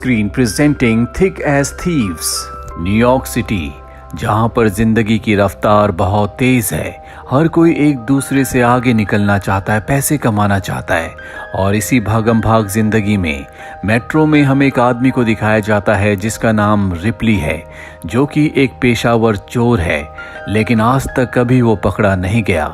Screen presenting thick as thieves. New York city, जहां पर जिंदगी की रफ्तार बहुत तेज है। हर कोई एक दूसरे से आगे निकलना चाहता है, पैसे कमाना चाहता है। और इसी भागम भाग जिंदगी में मेट्रो में हमें एक आदमी को दिखाया जाता है जिसका नाम रिपली है, जो कि एक पेशावर चोर है, लेकिन आज तक कभी वो पकड़ा नहीं गया।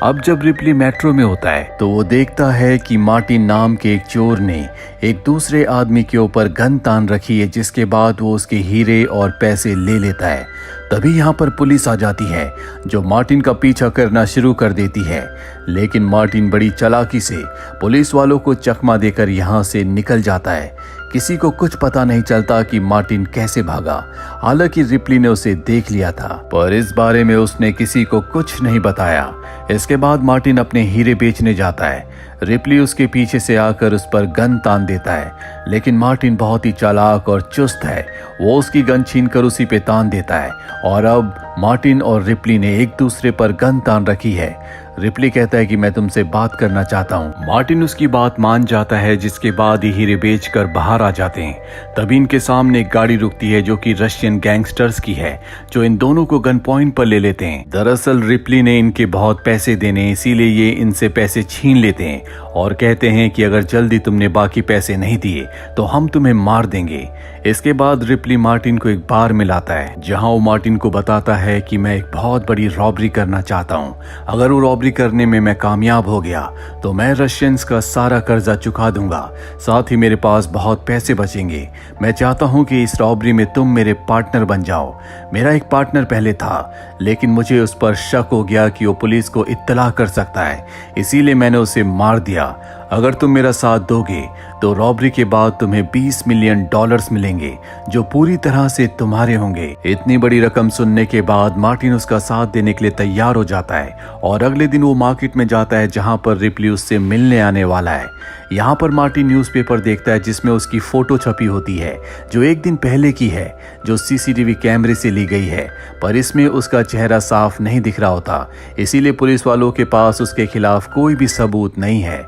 अब जब रिपली मेट्रो में होता है तो वो देखता है कि मार्टिन नाम के एक चोर ने एक दूसरे आदमी के ऊपर गन तान रखी है, जिसके बाद वो उसके हीरे और पैसे ले लेता है। तभी यहाँ पर पुलिस आ जाती है, जो मार्टिन का पीछा करना शुरू कर देती है। लेकिन मार्टिन बड़ी चालाकी से पुलिस वालों को चकमा देकर यहाँ से निकल जाता है। किसी को कुछ पता नहीं चलता कि मार्टिन कैसे भागा। हालांकि रिपली ने उसे देख लिया था, पर इस बारे में उसने किसी को कुछ नहीं बताया। इसके बाद मार्टिन अपने हीरे बेचने जाता है। रिपली उसके पीछे से आकर उस पर गन तान देता है, लेकिन मार्टिन बहुत ही चालाक और चुस्त है। वो उसकी गन छीनकर उसी पे तान देता है और अब मार्टिन और रिपली ने एक दूसरे पर गन तान रखी है। रिपली कहता है कि मैं तुमसे बात करना चाहता हूँ। मार्टिन उसकी बात मान जाता है, जिसके बाद ही हीरे बेचकर बाहर आ जाते हैं। तभी इनके सामने एक गाड़ी रुकती है, जो कि रशियन गैंगस्टर्स की है, जो इन दोनों को गन पॉइंट पर ले लेते हैं। दरअसल रिपली ने इनके बहुत पैसे देने, इसीलिए ये इनसे पैसे छीन लेते हैं और कहते हैं कि अगर जल्दी तुमने बाकी पैसे नहीं दिए तो हम तुम्हें मार देंगे। इसके बाद रिपली मार्टिन को एक बार में लाता है, जहां वो मार्टिन को बताता है कि मैं एक बहुत बड़ी रॉबरी करना चाहता हूं। अगर वो रॉबरी करने में मैं कामयाब हो गया तो मैं रशियंस का सारा कर्जा चुका दूंगा, साथ ही मेरे पास बहुत पैसे बचेंगे। मैं चाहता हूं कि इस रॉबरी में तुम मेरे पार्टनर बन जाओ। मेरा एक पार्टनर पहले था, लेकिन मुझे उस पर शक हो गया कि वो पुलिस को इत्तला कर सकता है, इसीलिए मैंने उसे मार दिया। अगर तुम मेरा साथ दोगे तो रॉबरी के बाद तुम्हें $20 मिलियन मिलेंगे, जो पूरी तरह से तुम्हारे होंगे। इतनी बड़ी रकम सुनने के बाद मार्टिन उसका साथ देने के लिए तैयार हो जाता है और अगले दिन वो मार्केट में जाता है, जहां पर रिपली उससे मिलने आने वाला है। यहाँ पर मार्टिन न्यूज़पेपर देखता है, जिसमें उसकी फोटो छपी होती है, जो एक दिन पहले की है, जो सीसीटीवी कैमरे से ली गई है, पर इसमें उसका चेहरा साफ नहीं दिख रहा होता। इसीलिए पुलिस वालों के पास उसके खिलाफ कोई भी सबूत नहीं है।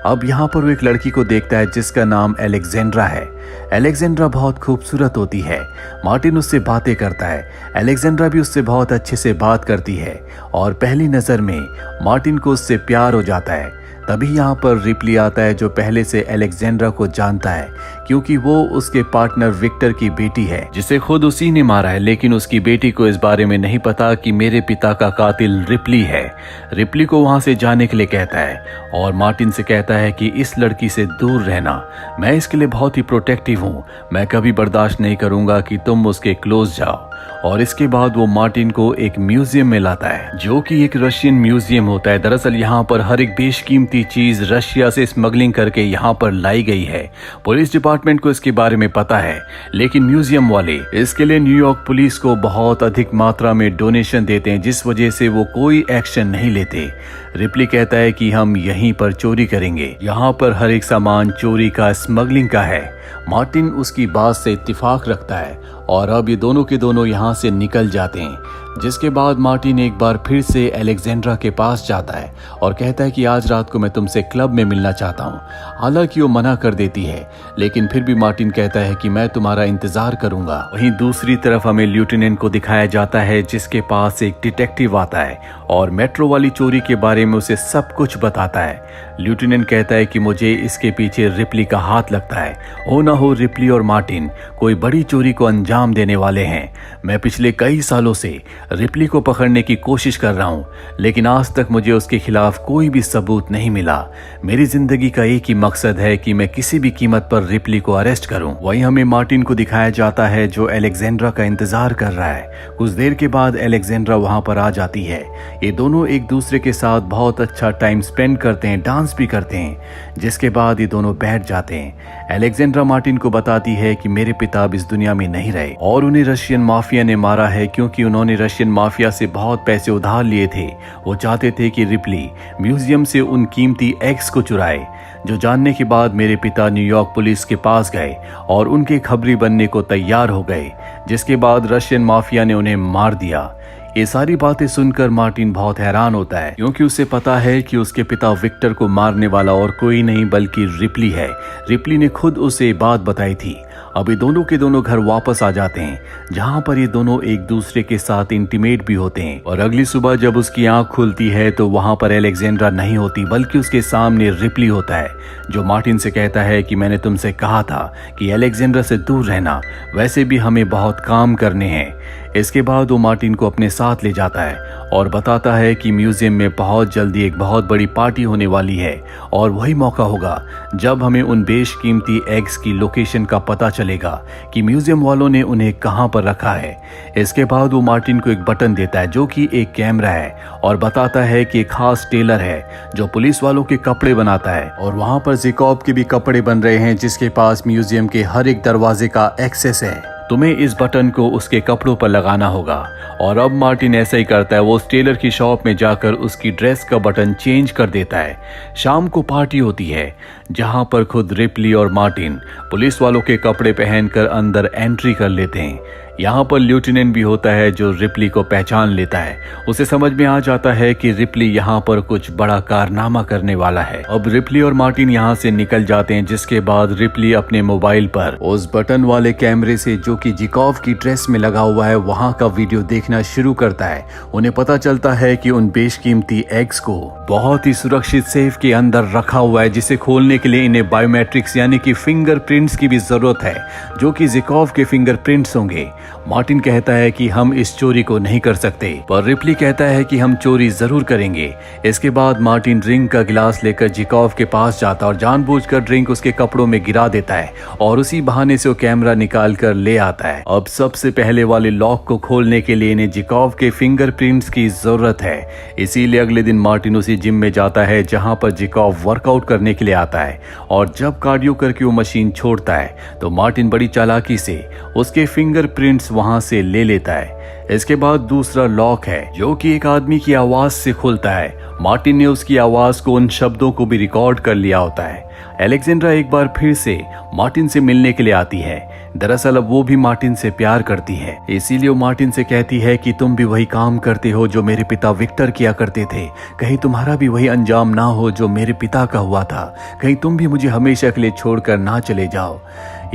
अब यहाँ पर वो एक लड़की को देखता है, जिसका नाम एलेक्जेंड्रा है। एलेक्जेंड्रा बहुत खूबसूरत होती है। मार्टिन उससे बातें करता है। एलेक्जेंड्रा भी उससे बहुत अच्छे से बात करती है और पहली नजर में मार्टिन को उससे प्यार हो जाता है। तभी यहाँ पर रिपली आता है, जो पहले से एलेक्जेंड्रा को जानता है, क्योंकि वो उसके पार्टनर विक्टर की बेटी है, जिसे खुद उसी ने मारा है। लेकिन उसकी बेटी को इस बारे में नहीं पता कि मेरे पिता का कातिल रिपली है। रिपली को वहां से जाने के लिए कहता है और मार्टिन से कहता है कि इस लड़की से दूर रहना। मैं इसके लिए बहुत ही प्रोटेक्टिव हूँ। मैं कभी बर्दाश्त नहीं करूंगा कि तुम उसके क्लोज जाओ। और इसके बाद वो मार्टिन को एक म्यूजियम में लाता है, जो कि एक रशियन म्यूजियम होता है। दरअसल यहाँ पर हर एक बेशकीमती चीज रशिया से स्मगलिंग करके यहाँ पर लाई गई है। पुलिस डिपार्टमेंट को इसके बारे में पता है, लेकिन म्यूजियम वाले इसके लिए न्यूयॉर्क पुलिस को बहुत अधिक मात्रा में डोनेशन देते हैं, जिस वजह से वो कोई एक्शन नहीं लेते। रिपली कहता है कि हम यहीं पर चोरी करेंगे, यहाँ पर हर एक सामान चोरी का, स्मगलिंग का है। मार्टिन उसकी बात से इत्तेफाक रखता है और अब ये दोनों के दोनों यहाँ से निकल जाते हैं। जिसके बाद मार्टिन एक बार फिर से एलेक्जेंड्रा के पास जाता है और कहता है कि आज रात को मैं तुमसे क्लब में मिलना चाहता हूँ। हालांकि वो मना कर देती है, लेकिन फिर भी मार्टिन कहता है कि मैं तुम्हारा इंतजार करूंगा। वहीं दूसरी तरफ हमें लेफ्टिनेंट को दिखाया जाता है, जिसके पास एक डिटेक्टिव आता है और मेट्रो वाली चोरी के बारे में उसे सब कुछ बताता है। लेफ्टिनेंट कहता है कि मुझे इसके पीछे रिपली का हाथ लगता है। हो ना हो रिपली और मार्टिन कोई बड़ी चोरी को अंजाम देने वाले हैं। मैं पिछले कई सालों से रिपली को पकड़ने की कोशिश कर रहा हूं, लेकिन आज तक मुझे उसके खिलाफ कोई भी सबूत नहीं मिला। मेरी जिंदगी का एक ही मकसद है कि मैं किसी भी कीमत पर रिपली को अरेस्ट करूं। वहीं हमें मार्टिन को दिखाया जाता है, जो एलेक्जेंड्रा का इंतजार कर रहा है। कुछ देर के बाद एलेक्जेंड्रा वहां पर आ जाती है। ये दोनों एक दूसरे के साथ बहुत अच्छा टाइम स्पेंड करते हैं, डांस भी करते हैं। जिसके बाद ये दोनों बैठ जाते हैं। एलेक्जेंड्रा मार्टिन को बताती है कि मेरे पिता अब इस दुनिया में नहीं रहे और उन्हें रशियन माफिया ने मारा है, क्योंकि उन्होंने रशियन माफिया से बहुत पैसे उधार लिए थे। वो चाहते थे कि रिपली म्यूजियम से उन कीमती एग्स को चुराए। जो जानने के बाद मेरे पिता न्यूयॉर्क पुलिस के पास गए और उनके खबरी बनने को तैयार हो गए, जिसके बाद रशियन माफिया ने उन्हें मार दिया। ये सारी बातें सुनकर मार्टिन बहुत हैरान होता है, क्योंकि उसे पता है कि उसके पिता विक्टर को मारने वाला और कोई नहीं बल्कि रिपली है। रिपली ने खुद उसे बात बताई थी। अब ये दोनों के दोनों घर वापस आ जाते हैं, जहाँ पर ये दोनों एक दूसरे के साथ इंटीमेट भी होते हैं। और अगली सुबह जब उसकी आंख खुलती है तो वहाँ पर एलेक्जेंड्रा नहीं होती, बल्कि उसके सामने रिप्ली होता है, जो मार्टिन से कहता है कि मैंने तुमसे कहा था कि एलेक्जेंड्रा से दूर रहना, वैसे भी हमें बहुत काम करने हैं। इसके बाद वो मार्टिन को अपने साथ ले जाता है और बताता है कि म्यूजियम में बहुत जल्दी एक बहुत बड़ी पार्टी होने वाली है और वही मौका होगा जब हमें उन बेशकीमती एग्स की लोकेशन का पता चलेगा कि म्यूजियम वालों ने उन्हें कहां पर रखा है। इसके बाद वो मार्टिन को एक बटन देता है जो कि एक कैमरा है और बताता है कि एक खास टेलर है जो पुलिस वालों के कपड़े बनाता है और वहां पर ज़ेकॉव के भी कपड़े बन रहे हैं, जिसके पास म्यूजियम के हर एक दरवाजे का एक्सेस है। तुम्हें इस बटन को उसके कपड़ों पर लगाना होगा। और अब मार्टिन ऐसा ही करता है, वो उस टेलर की शॉप में जाकर उसकी ड्रेस का बटन चेंज कर देता है। शाम को पार्टी होती है जहां पर खुद रिप्ली और मार्टिन पुलिस वालों के कपड़े पहनकर अंदर एंट्री कर लेते हैं। यहाँ पर लेफ्टिनेंट भी होता है जो रिप्ली को पहचान लेता है। उसे समझ में आ जाता है कि रिप्ली यहाँ पर कुछ बड़ा कारनामा करने वाला है। अब रिप्ली और मार्टिन यहाँ से निकल जाते हैं, जिसके बाद रिप्ली अपने मोबाइल पर उस बटन वाले कैमरे से जो कि ज़ेकॉव की ड्रेस में लगा हुआ है वहाँ का वीडियो देखना शुरू करता है। उन्हें पता चलता है कि उन बेशकीमती एग्स को बहुत ही सुरक्षित सेफ के अंदर रखा हुआ है, जिसे खोलने के लिए इन्हें बायोमेट्रिक्स यानी कि फिंगरप्रिंट्स की भी जरूरत है, जो कि ज़ेकॉव के फिंगरप्रिंट्स होंगे। मार्टिन कहता है कि हम इस चोरी को नहीं कर सकते, पर रिप्ली कहता है कि हम चोरी जरूर करेंगे। इसके बाद मार्टिन ड्रिंक का गिलास लेकर ज़ेकॉव के पास जाता है और जानबूझकर ड्रिंक उसके कपड़ों में गिरा देता है और उसी बहाने से वो कैमरा निकाल कर ले आता है। अब सबसे पहले वाले लॉक को खोलने के लिए इन्हें ज़ेकॉव के फिंगरप्रिंट्स की जरूरत है। इसीलिए अगले दिन मार्टिन उसी जिम में जाता है जहां पर ज़ेकॉव वर्कआउट करने के लिए आता है और जब कार्डियो करके वो मशीन छोड़ता है तो मार्टिन बड़ी चालाकी से उसके फिंगरप्रिंट्स वहां से ले लेता है। इसके बाद दूसरा लॉक है जो कि एक आदमी की आवाज से खुलता है। मार्टिन ने उसकी आवाज को, उन शब्दों को भी रिकॉर्ड कर लिया होता है। एलेक्जेंड्रा एक बार फिर से मार्टिन से मिलने के लिए आती है। दरअसल अब वो भी मार्टिन से प्यार करती है, इसीलिए वो मार्टिन से कहती है कि तुम भी वही काम करते हो जो मेरे पिता विक्टर किया करते थे। कहीं तुम्हारा भी वही अंजाम ना हो जो मेरे पिता का हुआ था। कहीं तुम भी मुझे हमेशा के लिए छोड़कर ना चले जाओ।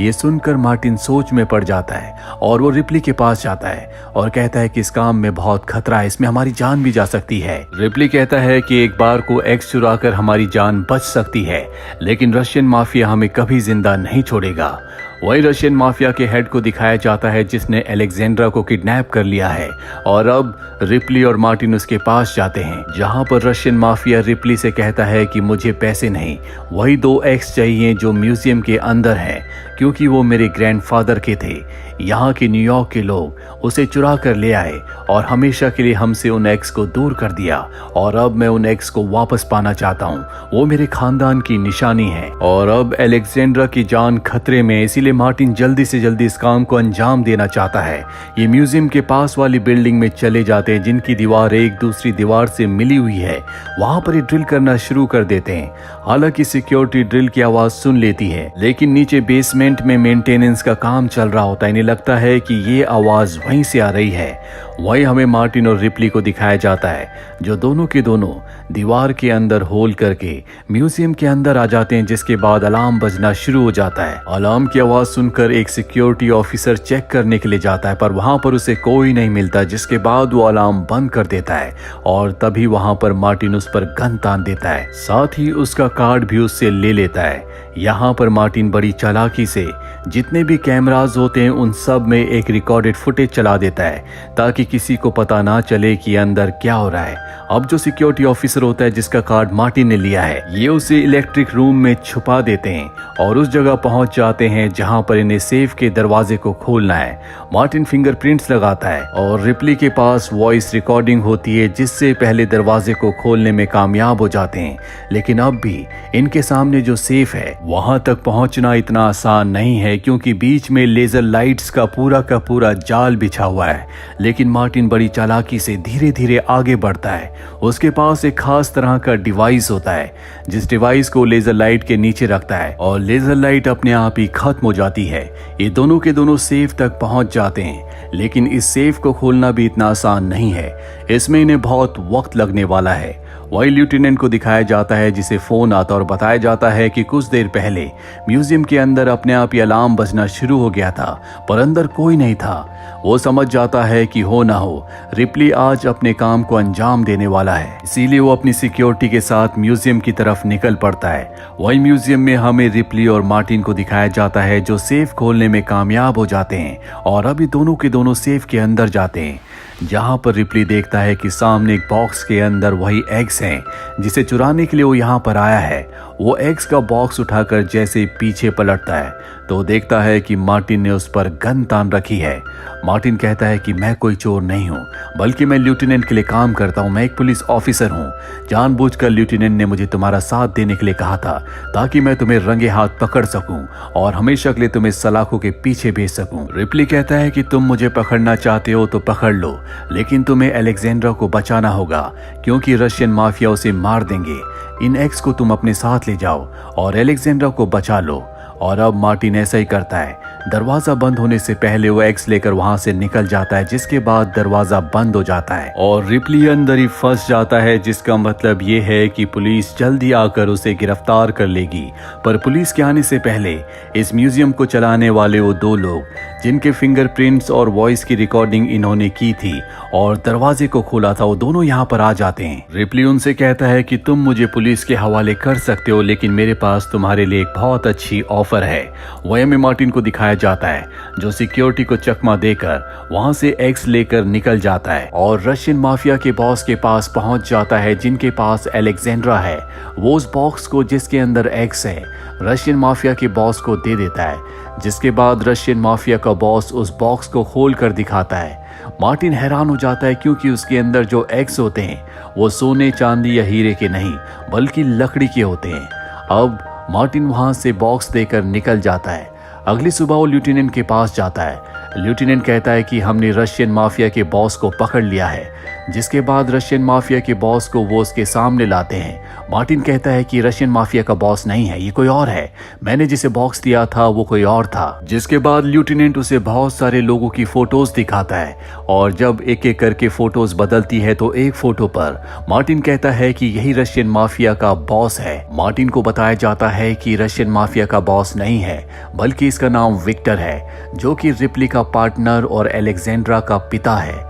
ये सुनकर मार्टिन सोच में पड़ जाता है और वो रिप्ली के पास जाता है और कहता है कि इस काम में बहुत खतरा है, इसमें हमारी जान भी जा सकती है। रिप्ली कहता है कि एक बार को एग्स चुरा कर हमारी जान बच सकती है, लेकिन रशियन माफिया हमें कभी जिंदा नहीं छोड़ेगा। वही रशियन माफिया के हेड को दिखाया जाता है जिसने एलेक्जेंड्रा को किडनैप कर लिया है और अब रिप्ली और मार्टिन उसके पास जाते हैं, जहां पर रशियन माफिया रिप्ली से कहता है कि मुझे पैसे नहीं, वही 2 एग्स चाहिए जो म्यूजियम के अंदर है, क्योंकि वो मेरे ग्रैंडफादर के थे। यहाँ के न्यूयॉर्क के लोग उसे चुरा कर ले आए और हमेशा के लिए हमसे उन एग्स को दूर कर दिया और अब मैं उन एग्स को वापस पाना चाहता हूँ। वो मेरे खानदान की निशानी है और अब एलेक्जेंड्रा की जान खतरे में, इसीलिए मार्टिन जल्दी से जल्दी इस काम को अंजाम देना चाहता है। ये म्यूजियम के पास वाली बिल्डिंग में चले जाते हैं जिनकी दीवार एक दूसरी दीवार से मिली हुई है। वहां पर ये ड्रिल करना शुरू कर देते हैं। हालांकि सिक्योरिटी ड्रिल की आवाज सुन लेती है, लेकिन नीचे बेसमेंट में मेंटेनेंस का काम चल रहा होता है। इन्हें लगता है कि ये आवाज वहीं से आ रही है। वही हमें मार्टिन और रिप्ली को दिखाया जाता है जो दोनों के दोनों दीवार के अंदर होल करके म्यूजियम के अंदर आ जाते हैं, जिसके बाद अलार्म बजना शुरू हो जाता है। अलार्म की आवाज सुनकर एक सिक्योरिटी ऑफिसर चेक करने के लिए जाता है, पर वहां पर उसे कोई नहीं मिलता, जिसके बाद वो अलार्म बंद कर देता है और तभी वहां पर मार्टिन उस पर गन तान देता है, साथ ही उसका कार्ड भी उससे ले लेता है। यहाँ पर मार्टिन बड़ी चालाकी से जितने भी कैमरास होते हैं उन सब में एक रिकॉर्डेड फुटेज चला देता है ताकि किसी को पता ना चले कि अंदर क्या हो रहा है। अब जो सिक्योरिटी ऑफिसर होता है जिसका कार्ड मार्टिन ने लिया है, ये उसे इलेक्ट्रिक रूम में छुपा देते हैं और उस जगह पहुंच जाते हैं जहां पर इन्हें सेफ के दरवाजे को खोलना है। मार्टिन फिंगरप्रिंट्स लगाता है और रिप्ली के पास वॉइस रिकॉर्डिंग होती है जिससे पहले दरवाजे को खोलने में कामयाब हो जाते हैं। लेकिन अब भी इनके सामने जो सेफ है वहां तक पहुंचना इतना आसान नहीं है, क्योंकि बीच में लेजर लाइट्स का पूरा जाल बिछा हुआ है। लेकिन मार्टिन बड़ी चालाकी से धीरे धीरे आगे बढ़ता है। उसके पास एक खास तरह का डिवाइस होता है जिस डिवाइस को लेजर लाइट के नीचे रखता है और लेजर लाइट अपने आप ही खत्म हो जाती है। ये दोनों के दोनों सेफ तक पहुंच जाते हैं, लेकिन इस सेफ को खोलना भी इतना आसान नहीं है। इसमें इन्हें बहुत वक्त लगने वाला है। वही लेफ्टिनेंट को दिखाया जाता है जिसे फोन आता और बताया जाता है कि कुछ देर पहले म्यूजियम के अंदर अपने आप ही अलार्म बजना शुरू हो गया था, पर अंदर कोई नहीं था। वो समझ जाता है कि हो ना हो रिप्ली आज अपने काम को अंजाम देने वाला है, इसीलिए वो अपनी सिक्योरिटी के साथ म्यूजियम की तरफ निकल पड़ता है। वही म्यूजियम में हमें रिप्ली और मार्टिन को दिखाया जाता है जो सेफ खोलने में कामयाब हो जाते हैं और अभी दोनों के दोनों सेफ के अंदर जाते हैं, जहां पर रिप्ली देखता है कि सामने एक बॉक्स के अंदर वही एग्स हैं जिसे चुराने के लिए वो यहाँ पर आया है। वो एग्स का बॉक्स उठाकर जैसे पीछे पलटता है तो देखता है कि मार्टिन ने उस पर गन तान रखी है। मार्टिन कहता है कि मैं कोई चोर नहीं हूँ, बल्कि मैं लेफ्टिनेंट के लिए काम करता हूँ, मैं एक पुलिस ऑफिसर हूँ। जानबूझकर लेफ्टिनेंट ने मुझे तुम्हारा साथ देने के लिए कहा था ताकि मैं तुम्हें रंगे हाथ पकड़ सकूं और हमेशा के लिए तुम्हें सलाखों के पीछे भेज सकूं। रिप्ली कहता है कि तुम मुझे पकड़ना चाहते हो तो पकड़ लो, लेकिन तुम्हें अलेक्जेंड्रा को बचाना होगा क्योंकि रशियन माफिया उसे मार देंगे। इन एक्स को तुम अपने साथ ले जाओ और अलेक्जेंड्रा को बचा लो। और अब मार्टिन ऐसा ही करता है। दरवाजा बंद होने से पहले वो एक्स लेकर वहां से निकल जाता है, जिसके बाद दरवाजा बंद हो जाता है और रिप्ली अंदर ही फंस जाता है, जिसका मतलब ये है कि पुलिस जल्दी आकर उसे गिरफ्तार कर लेगी। पर पुलिस के आने से पहले इस म्यूजियम को चलाने वाले वो दो लोग जिनके फिंगरप्रिंट्स और वॉइस की रिकॉर्डिंग इन्होंने की थी और दरवाजे को खोला था, वो दोनों यहाँ पर आ जाते हैं। रिप्ली उनसे कहता है कि तुम मुझे पुलिस के हवाले कर सकते हो, लेकिन मेरे पास तुम्हारे लिए एक बहुत अच्छी ऑफर है। वहीं में मार्टिन को दिखाया जाता है जो सिक्योरिटी को चकमा देकर वहां से एक्स लेकर निकल जाता है और रशियन माफिया के बॉस के पास पहुंच जाता है जिनके पास अलेक्जेंड्रा है। वो उस बॉक्स को जिसके अंदर एक्स है रशियन माफिया के बॉस को दे देता है, जिसके बाद रशियन माफिया का बॉस उस बॉक्स को खोल कर दिखाता है। मार्टिन हैरान हो जाता है क्योंकि उसके अंदर जो एग्स होते हैं वो सोने चांदी या हीरे के नहीं बल्कि लकड़ी के होते हैं। अब मार्टिन वहां से बॉक्स देकर निकल जाता है। अगली सुबह वो लेफ्टिनेंट के पास जाता है। लेफ्टिनेंट कहता है कि हमने रशियन माफिया के बॉस को पकड़ लिया है, जिसके बाद रशियन माफिया के बॉस को वो उसके सामने लाते हैं। मार्टिन कहता है कि रशियन माफिया का बॉस नहीं है, ये कोई और है, मैंने जिसे बॉक्स दिया था वो कोई और था। जिसके बाद लेफ्टिनेंट उसे बहुत सारे लोगों की फोटोज दिखाता है और जब एक एक करके फोटोज बदलती है तो एक फोटो पर मार्टिन कहता है कि यही रशियन माफिया का बॉस है। मार्टिन को बताया जाता है कि रशियन माफिया का बॉस नहीं है बल्कि इसका नाम विक्टर है, जो कि रिप्ली का पार्टनर और अलेक्जेंड्रा का पिता है।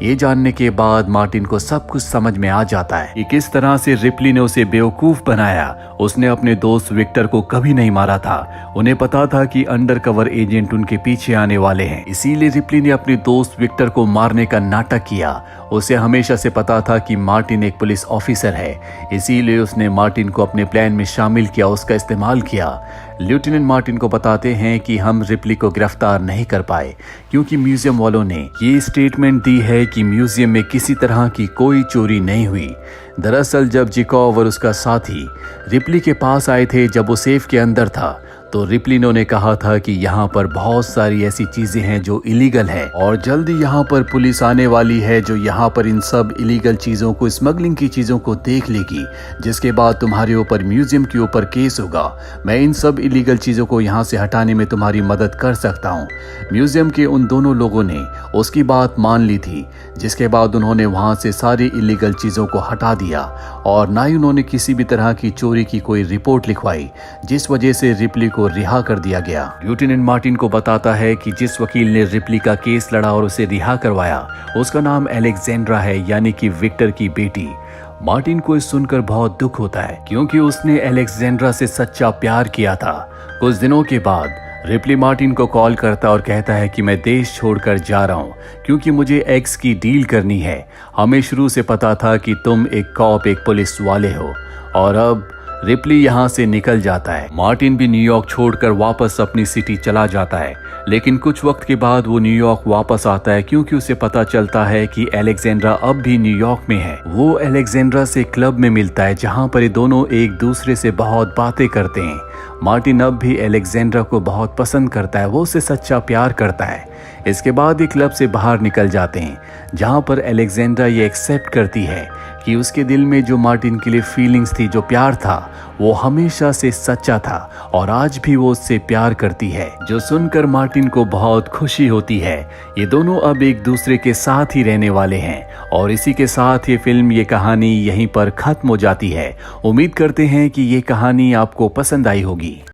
ये जानने के बाद मार्टिन को सब कुछ समझ में आ जाता है कि किस तरह से रिप्ली ने उसे बेवकूफ बनाया। उसने अपने दोस्त विक्टर को कभी नहीं मारा था, उन्हें पता था कि अंडरकवर एजेंट उनके पीछे आने वाले हैं, इसीलिए रिप्ली ने अपने दोस्त विक्टर को मारने का नाटक किया। उसे हमेशा से पता था कि मार्टिन एक पुलिस ऑफिसर है, इसीलिए उसने मार्टिन को अपने प्लान में शामिल किया, उसका इस्तेमाल किया। लेफ्टिनेंट मार्टिन को बताते हैं कि हम रिप्ली को गिरफ्तार नहीं कर पाए क्योंकि म्यूजियम वालों ने ये स्टेटमेंट दी है कि म्यूजियम में किसी तरह की कोई चोरी नहीं हुई। दरअसल जब जिकोव और उसका साथी रिप्ली के पास आए थे जब वो सेफ के अंदर था, तो रिप्ली ने कहा था कि यहाँ पर बहुत सारी ऐसी चीजें हैं जो इलीगल है और जल्दी यहाँ पर पुलिस आने वाली है जो यहाँ पर इन सब इलीगल चीजों को, स्मगलिंग की चीजों को देख लेगी, जिसके बाद तुम्हारे ऊपर म्यूजियम के ऊपर केस होगा। मैं इन सब इलीगल चीजों को यहाँ से हटाने में तुम्हारी मदद कर सकता हूँ। म्यूजियम के उन दोनों लोगों ने उसकी बात मान ली थी, जिसके बाद उन्होंने वहां से सारी इलीगल चीजों को हटा दिया और ना ही उन्होंने किसी भी तरह की चोरी की कोई रिपोर्ट लिखवाई, जिस वजह से रिप्ली को रिहा कर दिया गया। लेफ्टिनेंट मार्टिन को बताता है कि जिस वकील ने रिप्ली का केस लड़ा और उसे रिहा करवाया उसका नाम अलेक्जेंड्रा है, यानी कि विक्टर की बेटी। मार्टिन को इस सुनकर बहुत दुख होता है क्योंकि उसने अलेक्जेंड्रा से सच्चा प्यार किया था। कुछ दिनों के बाद रिप्ली मार्टिन को कॉल करता और कहता है कि मैं देश छोड़कर जा रहा हूँ क्योंकि मुझे एक्स की डील करनी है। हमें शुरू से पता था कि तुम एक कॉप, एक पुलिस वाले हो। और अब रिप्ली यहाँ से निकल जाता है। मार्टिन भी न्यूयॉर्क छोड़कर वापस अपनी सिटी चला जाता है, लेकिन कुछ वक्त के बाद वो न्यूयॉर्क वापस आता है क्योंकि उसे पता चलता है कि अलेक्जेंड्रा अब भी न्यूयॉर्क में है। वो अलेक्जेंड्रा से क्लब में मिलता है जहाँ पर ये दोनों एक दूसरे से बहुत बातें करते हैं। मार्टिन अब भी अलेक्जेंड्रा को बहुत पसंद करता है, वो उसे सच्चा प्यार करता है। इसके बाद ये क्लब से बाहर निकल जाते हैं जहाँ पर अलेक्जेंड्रा ये एक्सेप्ट करती है कि उसके दिल में जो मार्टिन के लिए फीलिंग्स थी, जो प्यार था, वो हमेशा से सच्चा था और आज भी वो उससे प्यार करती है, जो सुनकर मार्टिन को बहुत खुशी होती है। ये दोनों अब एक दूसरे के साथ ही रहने वाले हैं और इसी के साथ ये फिल्म, ये कहानी यहीं पर खत्म हो जाती है। उम्मीद करते हैं कि ये कहानी आपको पसंद आई होगी।